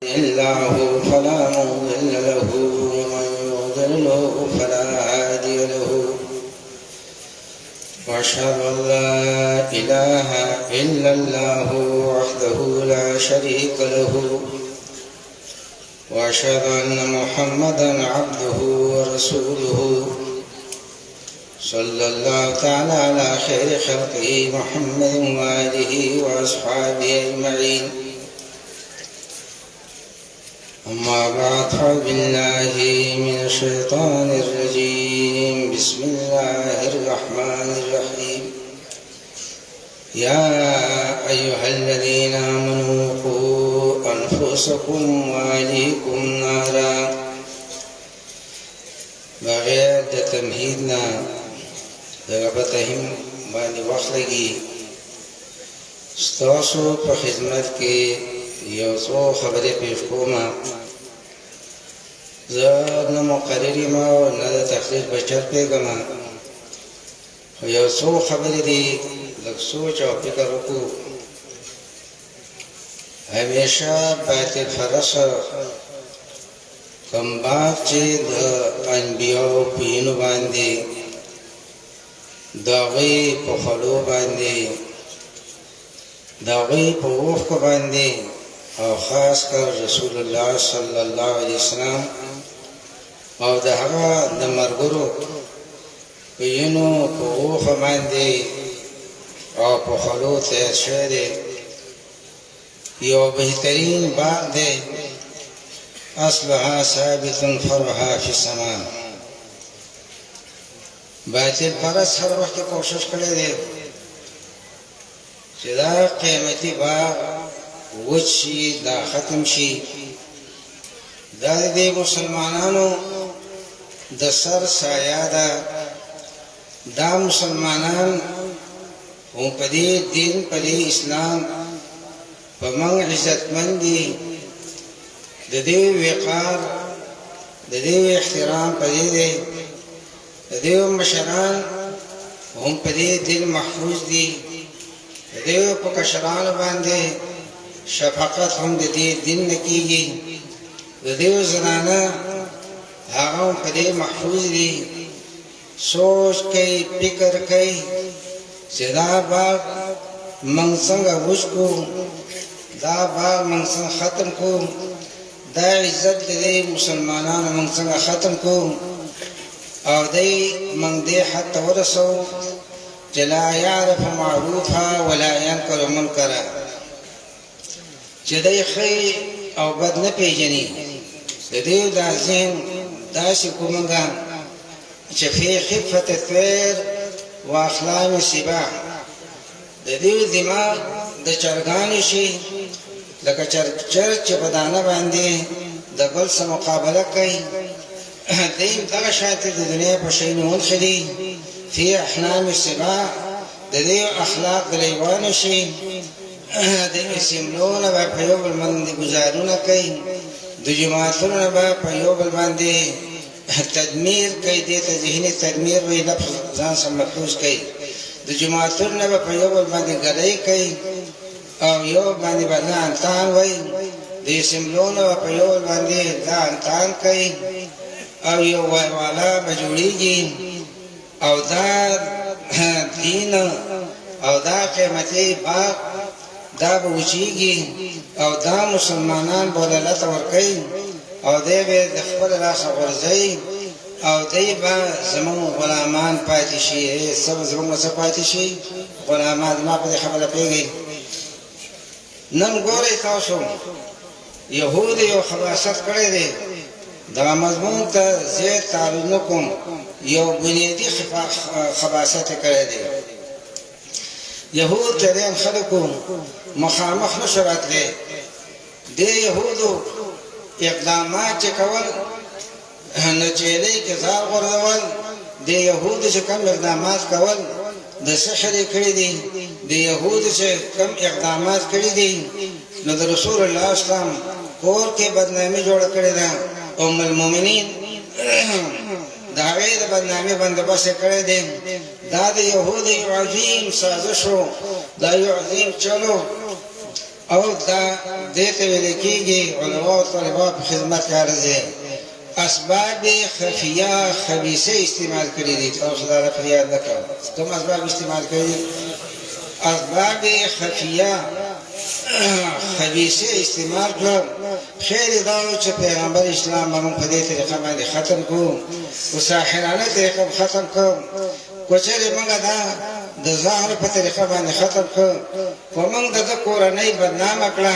الله فلا مضل له ومن يضلل فلا هادي له واشهد ان لا اله الا الله وحده لا شريك له واشهد ان محمدا عبده ورسوله صلى الله تعالى على خير خلقه محمد واله واصحابه اجمعين. أما بعد فأعوذ بالله من الشيطان الرجيم. بسم الله الرحمن الرحيم. يا أيها الذين آمنوا قوا أنفسكم وأهليكم نارا. بغیر د تمهید نه دغه په تهم باندې وخت لګي ستاسو په خدمت کې یو څو خبرې پیښ کوم. زه نه مقرر یم او نه د تقریر بشر پیږم، خو یو څو خبرې دي لږ سوچ او فکر وکړو. همیشه باطل فرس کوم باب چې د انبیاو په وینو باندې د هغوی په خولو باندې د هغوی په اوښکو باندې او خاص کر رسول الله صلی الله علیه وسلم او د هغه د ملګرو په وینو په اوښه باندې او په خولو تیر شوی دی. یو بهترین باب دی، اصلها ثابت فرعها فی السماء. باطل پرست هر وخت کوشش کړی دی چې دا قیمتي باغ وچ شي، دا ختم شي. دا د مسلمانانو د سر سایه ده. دا مسلمانان هم په دې دین په دې اسلام په موږ عزتمند دي. د دې وقار د دې احترام په دې دی. د دې مشران هم په دې دین محفوظ دي. د دې په کشرانو باندې شفقت هم د دې دین نه کېږي. د دې زنانه هغه په دې محفوظ دي. سوچ کوي، فکر کوي چې دا باغ موږ څنګه وچ کړو، دا باغ موږ څنګه ختم کړو، دا عزت د دې مسلمانانو موږ څنګه ختم کړو او دی موږ دې حد ته ورسوو چې لا یعرف معروفا ولا ینکر منکرا، چې دی ښه او بد نه پېژني. د دې دا ذهن داسې کومنګه چې فی خفة الطیر و اخلام السباع. د دې دماغ د چرګانې شي لکه چرګ چې په دانه باندې د بل سره مقابله کوي. دی دغه شانتې د دنیا په شیانو ونښلي. فی احلام السباع د دې اخلاق د لیوانو شي. د سیملونه به په یو بل باندې ګزارونه کوي. د جماعتونو به په یو بل باندې تدمیر کوي. دې ته ذهني تدمیر وایي، لفظ ځان سره محفوظ کوي. د جماعتونو به په یو بل باندې ګلۍ کوي او یو باندې به ځان تان وایي. د سیملونه به په یو بل باندې ځان تان کوي او یو وایوالا به جوړېږي. او دا دین او دا قیمتي باغ دا به وچېږي او دا مسلمانان به دولت ورکوي او دی به د خپل لاسه غورځوي او دی به زموږ غلامان پاتې شي. زموږ څه پاتې شي؟ غلامان. ما په دې خبره پوهېږئ. نن ګورئ تاسو یهود یو خباثت کړی دی. دا مضمون ته زیات تعرض نه کوم، یو بنیادي خباثت کړی دی. یهود جریان خلکو مخامخ نشو راتلی. د یهودو اقدامات چې کول نجیلۍ کې ځار غورځول، د یهودو چې کوم اقدامات کول د سحر یې کړي دي. د یهودو چې کوم اقدامات کړي دي نو د رسول الله اسلام کور کې بدنامي جوړه کړې ده. ام المؤمنین د هغې د بدنامي بندوبست یې کړی دی. دا د یهودو یو عظیم سازش و، دا یو عظیم چلو او دا دیتے ویلے کی گی علماء و طالباء پر خدمت کارزے اسباب خفیہ خبیثے استعمال کری دی تو صدارہ فریاد لکا کم اسباب استعمال کری دی اسباب خفیہ خبیثے استعمال کر خیر داو چه پیغمبر اسلام بمون پدے طریقہ باندې ختم کو و ساحرانه طریقہ ختم کو کوچره منگا دا د ظاهر په طریقه باندې ختم کړ خو موږ د کورنۍ بدنامه کړه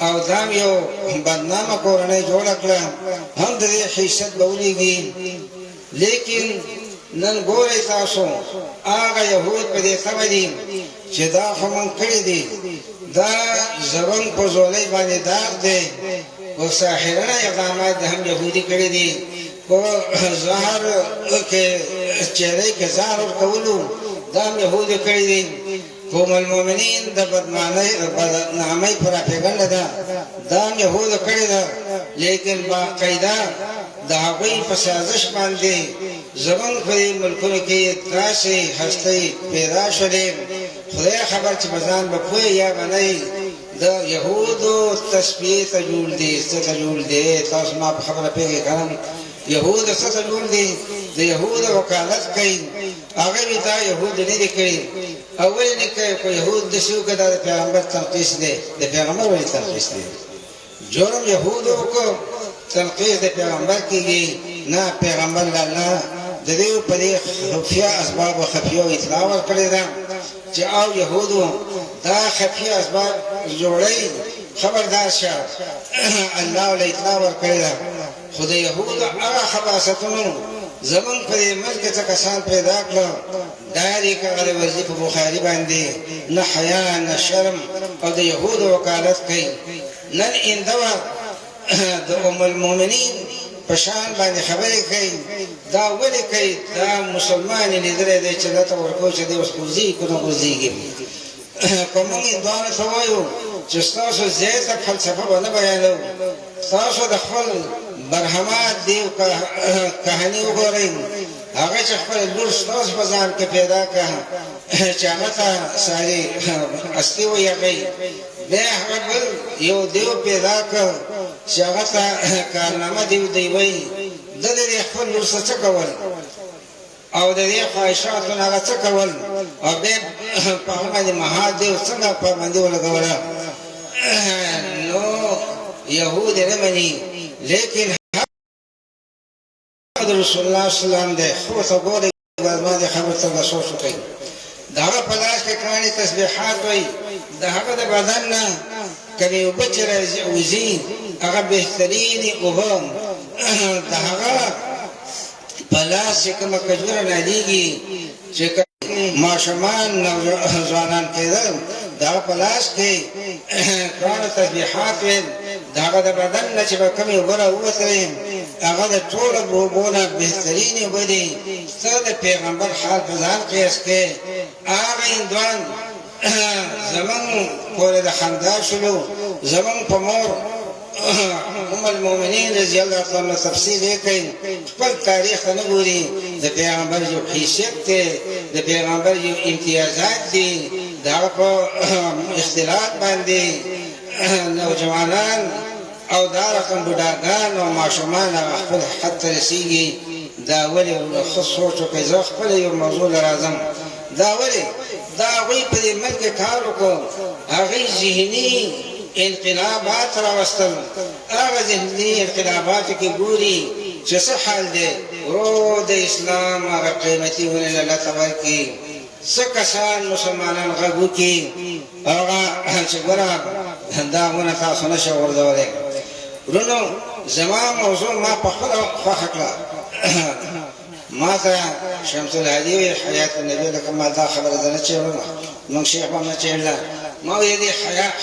او دام یو بدنامه کورنۍ جوړه کړه هم د دې حیثیت به ولیږي لیکن نن ګورئ تاسو هغه یهود په دې تمه دي چې دا خو موږ کړي دي دا زبون په زولۍ باندې داغ دی او ساحرانه اقدامات هم یهودي کړي دي کو ظاهر کې چهره کې ظاهر ورکولو دام یهودي کړي دي قوم المؤمنین د بدنامۍ پراپیګنډه ده دام یهودو کړي ده لیکن باقاعده د هغوی په سازش باندې زمونږ په دې ملکونو کې داسې هستۍ پیدا شولې خدای خبر چې په ځان به پوهې یا به نه د یهودو تسبیح ته جوړ دي څه ته جوړ دي تاسو ما په خبره پوهېږئ که نه یهود څه ته جوړ دي د یهودو وکالت کوي هغه وي دا یهود نه دي کړي او ولې نه کوي خو یهود داسې وکړه دا د پیغمبر تنقیس دی د پیغمبر ولې تنقیس دی جرم یهودو وکړو تنقیس د پیغمبر کېږي نه پیغمبر الله د دې په دې خفیه اسباب و خفیه اطلاع ورکړې ده چې او یهودو دا خفیه اسباب جوړوي خبردار شه الله له اطلاع ورکړې ده خو د یهودو هغه خباثتونو زمون په دې ملک څه کسان پیدا کړل ډایرکټ هغه ورځي په بخاري باندې نه حیا نه شرم او د یهودو وکالت کوي نن اندوا د ام المؤمنین پشان باندې خبرې کوي دا ولې کوي دا مسلمان لیدل دی چې دته ورکو چې دی اوس کوزي کنه کوزيږي کومه دوه سوایو چې تاسو زیاته فلسفه باندې بیانو تاسو د خپل برهمات دی کہانی وګورئ هغه چې خپل لور تاسو په ځان کې پیدا کړه چې هغه ته ساري اصلي ویږي به هغه یو دیو پیدا کړ چې هغه ته کارنامه دی وی د دې خپل لور څه کول او د دې خواهشاتو هغه څه کول او به په هغه مهادیو څنګه په باندې ولګوله نو يهود نه مني لیکن رسول الله صلی الله علیه وسلم ده خو څه ګوري ما دې خبر څنګه سوچ کوي دا په لاس کې کړي تسبیحات وي دا هغه د بدن نه کله یو بچر وزي هغه بهترین او هم دا هغه په لاس کې کوم کجوره نه دیږي چې ماشومان ځوانان کېدل دا په لاس کې کړه تسبیحات وي دا هغه د بدن نه چې به کومه وګړه وته هغه د ټول بوبونه بهترین وبدي ستاسو د پیغمبر حال په ځان قیاس کې هغه اندوان زمون کور د خندا شلو زمون په مور ام المؤمنین رضی الله تعالی تفسیر کوي خپل تاریخ نه ګوري د پیغمبر یو حیثیت دی د پیغمبر یو امتیازات دي دا په اختلاط باندې نوجوانان او دا رقم بډاګان او ماشومان خپل حد ته رسیږي دا ولې خص سوچ کوي زه خپل یو موضوع لازم دا ولې دا غوی په دې ملک کار وکړو هغه ذهني انقلابات راوستل هغه ذهني انقلابات کې ګوري چې څه حال دی ورو د اسلام هغه قیمتي ولې الله تعالی کې څه کسان مسلمانان غږو کې هغه چې ګره دا مونږ تاسو نه شو ورځولې ورونو زما موضوع ما په خپل خوښه کړه ما ته شمس الهادي حیات النبی لکه ما دا خبره ده نه چېرله موږ شیخ هم نه چېرله ما ویل دې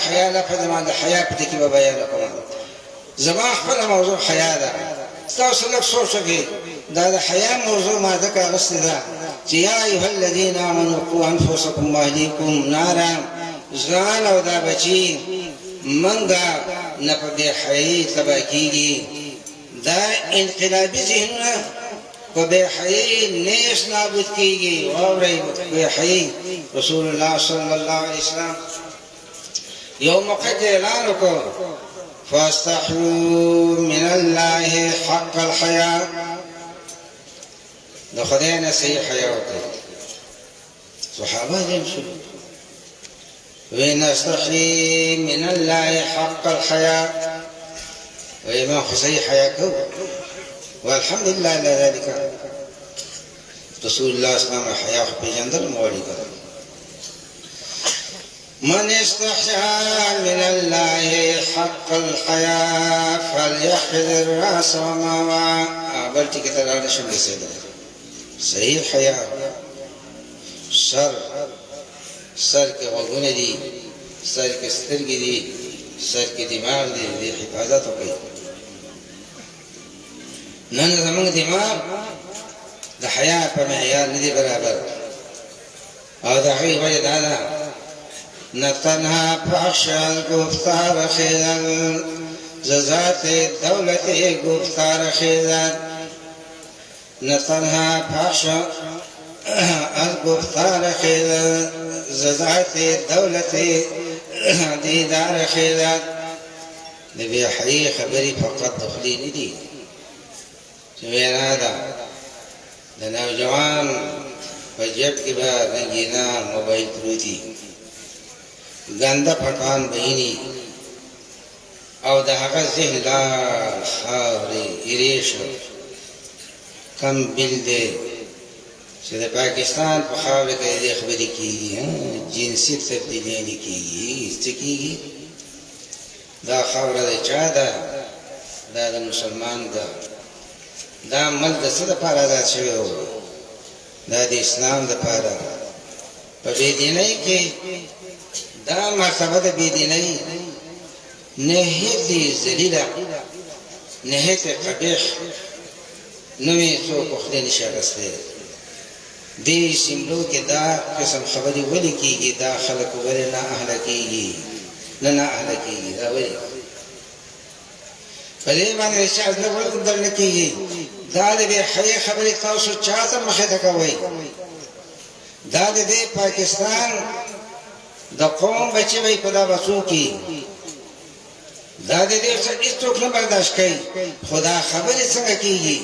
حیا لفظ ما د حیا په کې به بیان کوم زما خپل موضوع حیا ده تاسو لږ سوچ وکړئ دا د حیا موضوع ما ځکه اغوستې ده چې یا ایها الذین آمنوا قوا انفسکم واهلیکم نارا ځان او دا بچي منګه نه په دې حیي تبا کېږي دا انقلابي ذهنونه په بې حیي نیش نابود کېږي واورئ بې حیي رسول الله صلی الله علیه وسلم یو موقع کې اعلان وکړ فاستحيوا من الله حق الحياء د خدای نه صحیح حیا وکړي صحابه دې شو ونستحي من الله حق الحياء وما صحيح حياكم والحمد لله على ذلك رسول الله صلى الله عليه وسلم حياه بجندل مولي من استحيا من الله حق الحياء فليحفظ الراس وما وعى بلتي كتر على شمل سيدة صحيح حياء سر کے غوږونه دي سر کې سترګې دي سر کې دماغ دی د حفاظت وکړي نن زموږ دماغ د حیا په معیار نه دی برابر او د هغې وجه دا ده نه تنها فحش الگفتار خیزن ز ذات دولت گفتار خیزن نه تنها فحش الگفتار خیزن زذات دولت دیدار خیزات نبی حقیقی خبری فقط دخلی ندی چوینا دا نوجوان فجب کی با رنگینا موبایل پروتی گنده پکان بینی او دا هغه ذهن لار خاوری ایریش کم بل دی چې د پاکستان په خاوره کې دې خبرې کیږي جنسي تبدیلي نه کیږي څه کیږي دا خاوره د چا ده دا د مسلمان ده دا عمل د څه لپاره آزاد شوی و دا د اسلام لپاره په بېدینۍ کې دا مرتبه د بېدینۍ نهایت ذلیله نهایت قبیح نوې څوک خدای نشي اخیستی دې سیملو کې دا قسم خبرې ولې کېږي دا خلک ولې نه اهله کېږي نه اهله کېږي دا ولې په دې باندې چې اذن ولې درنه کېږي دا د حیا خبرې تاسو چاته مخې ته کوئ دا د پاکستان د قوم بچي وي په دا بچو کې دا د دې څه هیڅوک نه برداشت کوي خدا خبرې څنګه کېږي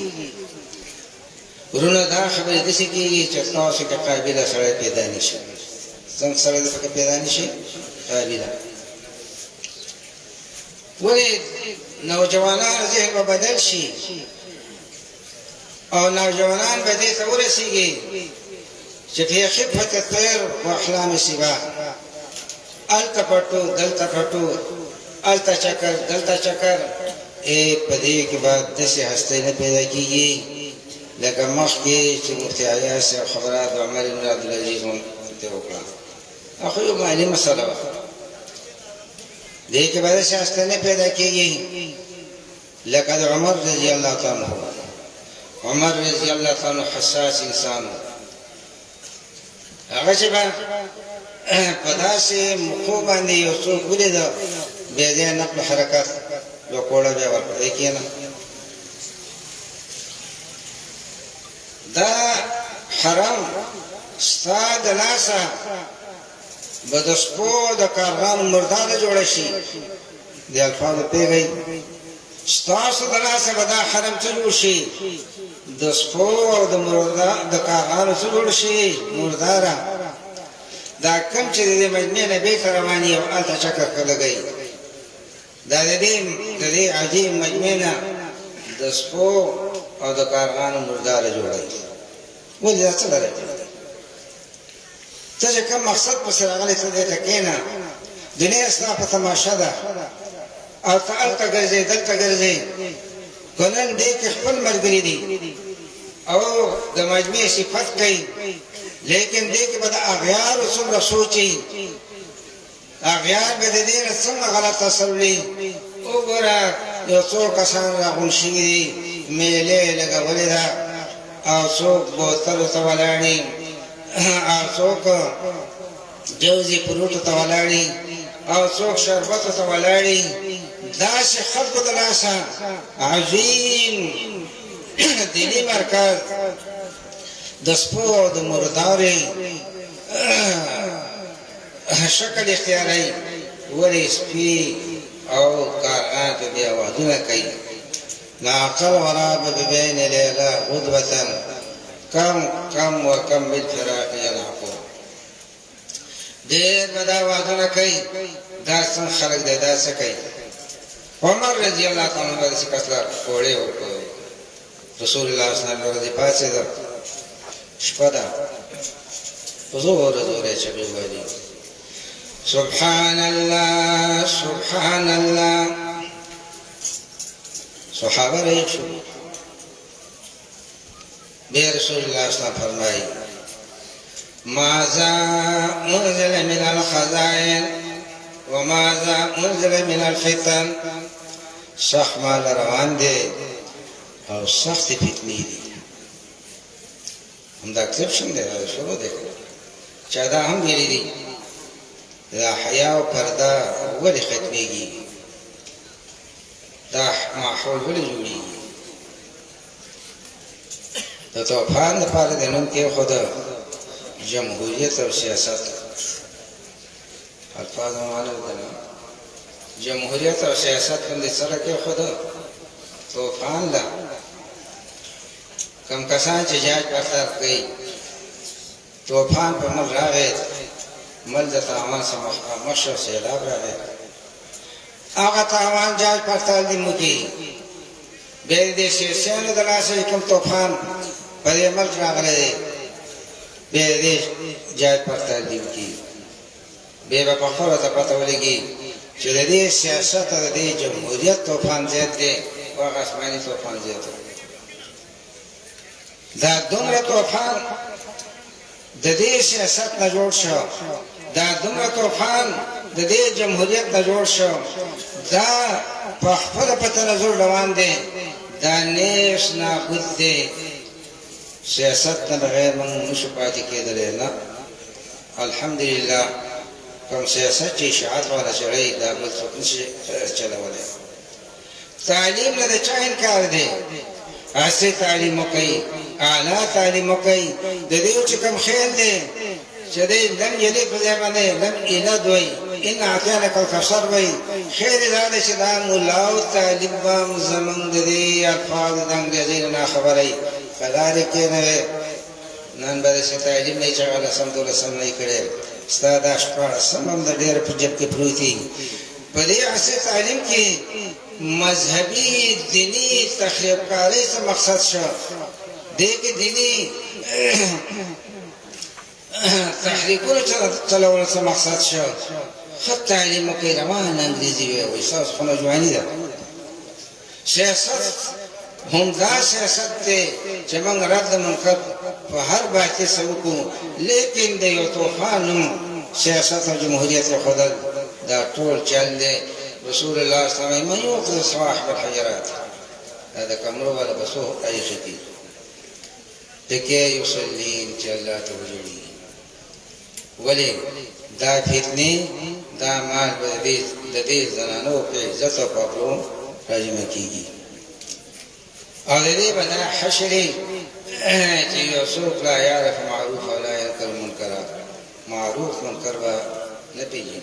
ورونه دا خبرې داسې کېږي چې تاسو کې قابله سړی پیدا نه شي څنګه سړی پکې پیدا نه شي قابله ولې نوجوانان ذهن به بدل شي او نوجوانان به دې ته ورسېږي چې فی خفة الطير واحلام السباع الته پټو دلته پټو الته چکر دلته چکر په دې کې بعد داسې هستۍ نه پیدا کېږي لکه مخکې چې مفتي عیاش صاحب خبره د عمر بن عبدالعزیز ته وکړه هغه یو معنی مسله وه دې کې به داسې هستۍ نه پیدا کېږي لکه د عمر رضی الله تعالی عنه عمر رضی الله تعالی عنه حساس انسان و هغه چې به په داسې موقعو باندې یو څوک ولیده بیا ځای نقل حرکت یو کوړه بیا ورکړی کېنه دا حرام ستا د لاسه به د سپو د کارغانو مرداره جوړه شي د الفاظو پوهېږئ ستاسو د لاسه به دا حرام څه جوړ شي د سپو او د کارغانو څه جوړ شي مرداره دا کوم چې د دې مجمع نه بیرته روان یي او هلته چکر لګوي دا د دې عجیب مجمع نه د سپو او د کارغانو مرداره جوړوي ولې دا څه لري ته چې کوم مقصد پسې راغلی ته دې ته کښېنه دنیا ستا په تماشه ده او ته هلته ګرځې دلته ګرځې که نن دې کې خپل ملګري دي او د مجمع صفت کوي لیکن دې کې به د اغیارو څومره سوچي اغیار به د دې نه څنګه غلط تصور وګوره یو څو کسان راغونډ شوي دي میلې لګولې ده او څوک بوتلو ته ولاړ او څوک جوزي فروټو ته ولاړ او څوک شربتو ته ولاړ داسې خلکو د لاسه عظیم دیني مرکز د سپو او د مردارې شکل اختیاروي ولی سپی او کارغان په بیا وادونه کوي ناقل وراب ببین لیلا غدوة کم و کم بالفراق ینعقو دیر بدا وادونه کوي دا څنګه خلق دی دا څه کوي عمر رضی الله تعالی عنہ داسې کسلار کوړې ورکوي رسول الله صلی الله علیه وسلم پاتې ده شپه ده په زور زور چغې وایي سبحان الله سبحان الله صحابه رہی شو بے رسول اللہ صلی اللہ علیہ وسلم فرمائی ماذا انزل من الخزائن وماذا انزل من الفتن سخت مال روان دے او سخت فتنی دی ہم دا کلپشن دے شروع دے چاہدا ہم گیری دی دا حیاء و پردہ ولی ختمی گی دا ماحول ولی جوڑی دا توفان دا پارا دنوں کے خود جمہوریت اور سیاست الفاظ مانا دنوں جمہوریت اور سیاست کم دی سر کے خود توفان دا کم کسان چی جاج پرتر گئی توفان پر مل راغی مل دا تاوان سے مشر سیلاب راغی آغا تاوان جاج پرتال دی مکی بیر دی سیرسین دلاسه کم توفان پر ملک راغلے دی بیر دی جاج پرتال دی مکی بیر با پخورتا پتولیگی چو دی سیاست دی جمهوریت توفان زید دی واغ اسمانی توفان زید دا دمر توفان دی سیاست نجوڑ شو دا دمر توفان د دې جمهوریت د جوړ شو دا په خپل پته نظر روان دي دا نېش نابود دي سیاست نه بغیر موږ نشو پاتې کېدلی نه الحمدلله کوم سیاست چې اشاعت والا چړی دا بل څوک نشي چلولی تعلیم نه د چا انکار دی عصري تعلیم وکړئ اعلی تعلیم وکړئ د دې چې کوم خیل دی چې دی لم یلد په ځای باندې لم یلد وایي ان اعطیناک الکوثر وایي خیر دا دی چې دا ملا او طالب به زمونږ د دې الفاظ د انګریزي نه خبرئ فلارې کې نه وی نن به داسې تعلیم نه چې هغه لسم دولسم نه یې کړی ستا دا شپاړسم هم د ډېر په جب کې پروت دي په دې عصري تعلیم کې مذهبي دیني تخریبکارۍ څه مقصد شو دې کې دیني تحریکونو چلول څه مقصد شو ښه تعلیم وکړئ روانه انګریزي وایي ستاسو خو نوجواني ده سیاست هم دا سیاست دی چې موږ رد منکر په هر باطل څه وکړو لیکن د یو طوفان سیاست او جمهوریت ښودل دا ټول چل دی رسول الله صلی الله علیه وسلم من یوقظ صواحب الحجرات دا د کمرو والا بسو ایښتي پکې یصلین چې الله ته وژړي ولی دا فتنی دا مال د دې زنانو په عزت او پاکو راجمه کیږي او د دې بنا حشري چې یو څوک لا یعرف معروف ولا ينكر منکر معروف منکر به نه پیژني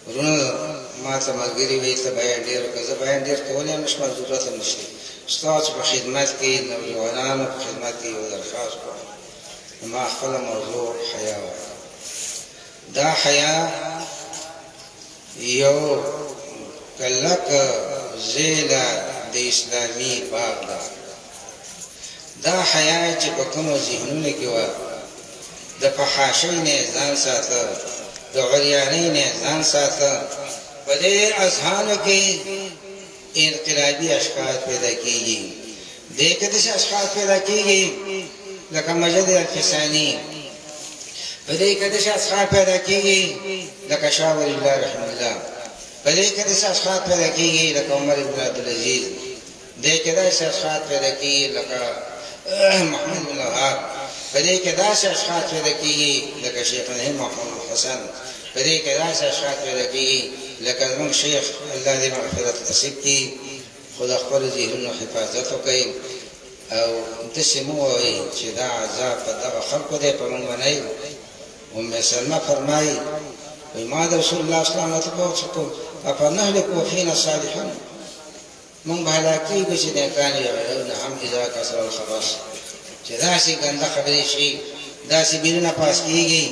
ورونه ما ته ملګري وي ته بیان ډېر که زه بیان ډېر کولی هم نشم ضرورت هم نشته ستاسو په خدمت کې نوجوانانو په خدمت کې یو درخواست کوم ما خپله موضوع حیا دا حیا یو کلک زیله د اسلامي باغ ده دا حیا چې په کومو ذهنونو کې وه د فحاشۍ نه ځان ساته د عریانۍ نه ځان ساته په دې اذهانو کې انقلابي اشخاص پیدا کېږي دې کې داسې اشخاص پیدا کېږي لکه مجد الفساني په دې کې داسې اشخاص پیدا کېږي لکه شاه ولی الله رحمه الله په دې کې داسې اشخاص پیدا کېږي لکه عمر بن عبدالعزیز دې کې داسې اشخاص پیدا کېږي لکه محمد بن وهاب په دې کې داسې اشخاص پیدا کېږي لکه شیخ الهند محمد حسن په دې کې داسې اشخاص پیدا کېږي لکه زموږ شیخ الله دې مغفرت نصیب کړي خدا خپل ذهنونو حفاظت وکړي او داسې مه وایئ چې دا عذاب په دغه خلکو دی په موږ باندې ام سلمه فرمایي ما رسول الله صلی الله علیه وسلم افنهلك وفينا الصالحون من بهلاکی به چې نیکان یو هم اذا کسر الخباث چې داسې ګنده خبرې شي داسې بیرونه پاس کېږي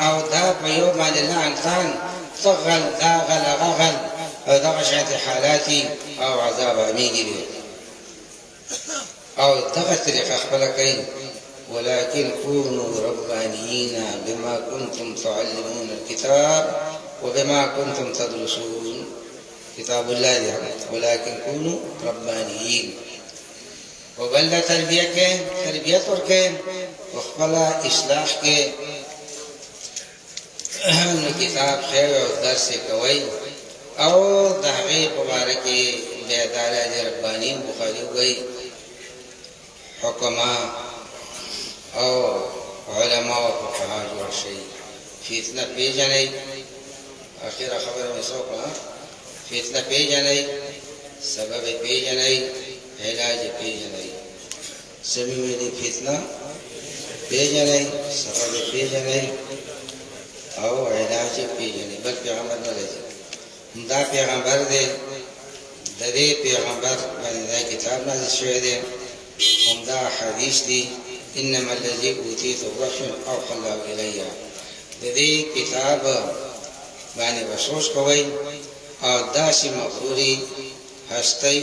او دا په یو باندې لعنتان تغل داغل غغل او دغه شانتې حالاتي او عذاب عمیږي او دغه طریقه خپله کوي ولكن كونوا ربانيين بما كنتم تعلمون الكتاب وبما كنتم تدرسون كتاب الله يعني ولكن كونوا ربانيين وبل تربیت ورکې وخپله اصلاح کې نو کتاب خیر او درس کوي او د هغې په باره کې بیا د الله ربانیین بخاري وایي حکما او علماء و فقها جوړ شي فتنه پیژنئ اخیره خبره مې څه وکړه فتنه پیژنئ سبب پیژنئ علاج پیژنئ څه مې ویلي فتنه پیژنئ سبب پیژنئ او علاج پیژنئ بل پیغمبر نه لري دا پیغمبر دی د دې پیغمبر باندې دا کتاب نازل شوی دی همدا حدیث دی انما الذي اوتيته وحي اوحى الله الي د دې کتاب باندې وسوس کوي او داسې مغروري هستۍ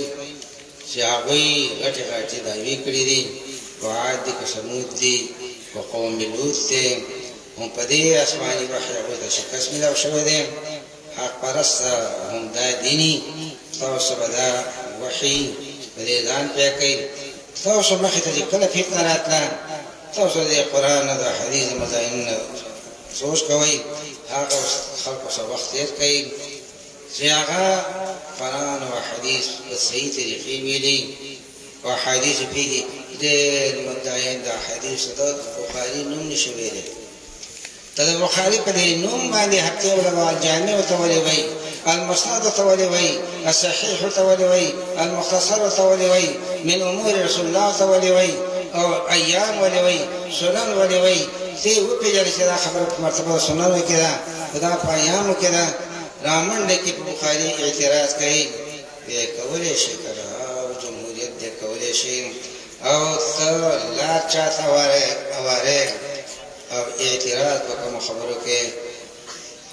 چې هغوی غټې غټې دعوې کړي دي وعاد دي که ثمود دي وقوم لوط دی هم په دې آسماني وحي هغوی ته شکست میلاو شوی دی حق پرست هم دا دیني تاسو به دا وحي په دې ځان پوه کوئ تاسو مخې ته چې کله فتنه راتله تاسو د قرآن د حدیث مضامینو سوچ کوئ هغه خلکو سره وخت تېر کوئ چې هغه قرآن او حدیث په صحیح طریقې ویلي او حدیث پکې ډېر مدعیان د حدیث د بخاري نوم نشي ویلی ته د بخاري په دې نوم باندې هفتې ولا جامع ورته ولې وایي المسند ورته ولې وایي الصحیح ورته ولې وایي المختصر ورته ولې وایي من امور رسول الله ورته ولې وایي او ایام ولې وایي سنن ولې وایي ته وپېژنې چې دا خبره په مرتبه د سننو کې ده دا په ایامو کې ده رامنډه کې په بخاري اعتراض کوي بیا کولی شي که او جمهوریت دی کولی شي او ته لار چاته وارې او اعتراض په کومو خبرو کې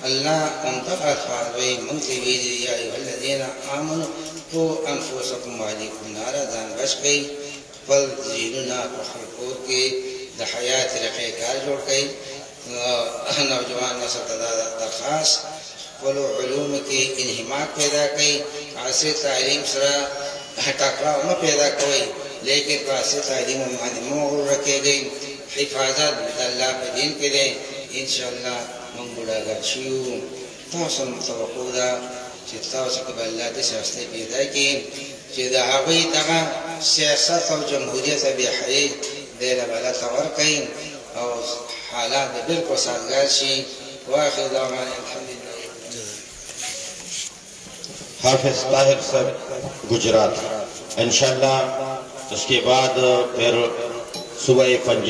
الله همدغه الفاظ وایي موږ ته ویلي یا ایها الذین آمنوا قوا انفسکم وعلیکم نارا ځان بچ کړئ خپل ذهنونه په خلکو کې د حیات طریقې کار جوړ کړئ نوجوان نسل ته دا درخواست خپلو علومو کې انهماک پیدا کړئ عصري تعلیم سره ټکراو مه پیدا کوئ لیکن په عصري تعلیم باندې مه مغروره کېږئ حفاظت د الله په دین کې دی انشاءالله موږ بوډاګان شو تاسو توقع ده چې تاسو کې به الله داسې هستۍ پیدا کړي چې د هغوی دغه سیاست او جمهوریت بې حیې دی له بلته ورکړئ او حالات به بالکل سازګار شي واخر دعوانا الحمدلله حافظ طاہر صاحب گجرات انشاءاللہ اس کے بعد پھر صوبہ پنجاب